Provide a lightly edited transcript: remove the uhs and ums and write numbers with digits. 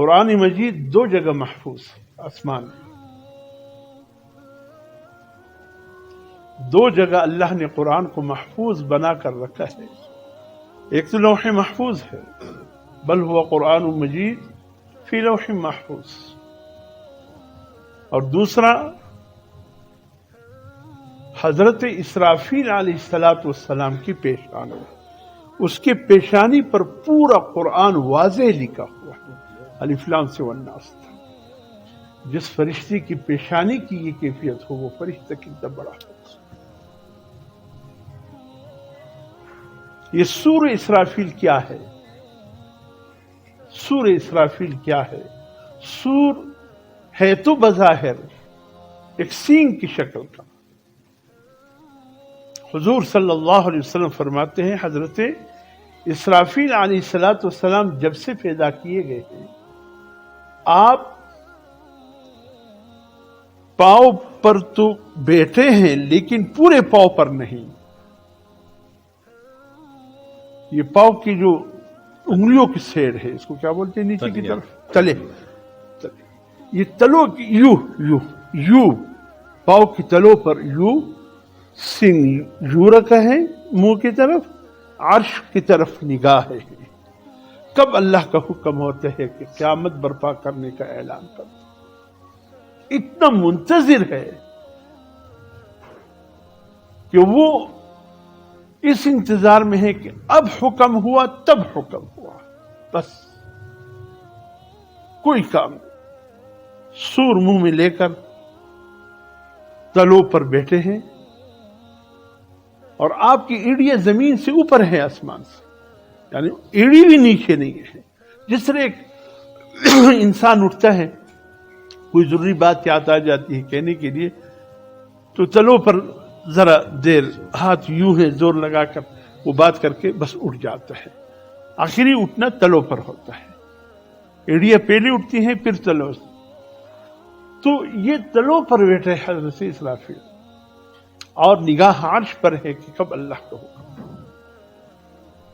قرآن مجید دو جگہ محفوظ ہے آسمان میں، دو جگہ اللہ نے قرآن کو محفوظ بنا کر رکھا ہے. ایک تو لوح محفوظ ہے، بل ہوا قرآن مجید فی لوح محفوظ، اور دوسرا حضرت اسرافیل علیہ السلام کی پیشانی، اس کے پیشانی پر پورا قرآن واضح لکھا ہوا ہے، الف لام سے والناس. جس فرشتے کی پیشانی کی یہ کیفیت ہو وہ فرشتہ کتنا بڑا ہو. یہ سور اسرافیل کیا ہے؟ سور اسرافیل کیا ہے؟ سور ہے تو بظاہر ایک سینگ کی شکل کا. حضور صلی اللہ علیہ وسلم فرماتے ہیں حضرت اسرافیل علیہ السلام جب سے پیدا کیے گئے ہیں، آپ پاؤں پر تو بیٹھے ہیں لیکن پورے پاؤں پر نہیں. یہ پاؤں کی جو انگلیوں کی سیڑ ہے اس کو کیا بولتے ہیں؟ نیچے کی طرف تلے. یہ تلوں کی یوں پاؤں کی تلوں پر یوں سنگ یوں رکھا ہے، منہ کی طرف، عرش کی طرف نگاہ ہے. کب اللہ کا حکم ہوتا ہے کہ قیامت برپا کرنے کا اعلان کر دو. اتنا منتظر ہے کہ وہ اس انتظار میں ہے کہ اب حکم ہوا تب حکم ہوا، بس کوئی کام نہیں. سور منہ میں لے کر تلوں پر بیٹھے ہیں، اور آپ کی ایڑیاں زمین سے اوپر ہے، آسمان سے، یعنی ایڑی بھی نیچے نہیں ہے. جس طرح ایک انسان اٹھتا ہے، کوئی ضروری بات یاد آ جاتی ہے کہنے کے لیے، تو تلوں پر ذرا دیر ہاتھ یوں ہے زور لگا کر وہ بات کر کے بس اٹھ جاتا ہے. آخری اٹھنا تلوں پر ہوتا ہے، ایڑیاں پہلے اٹھتی ہیں پھر تلوں. تو یہ تلوں پر بیٹھے حضرت اسرافیل، اور نگاہ عرش پر ہے کہ کب اللہ کا حکم.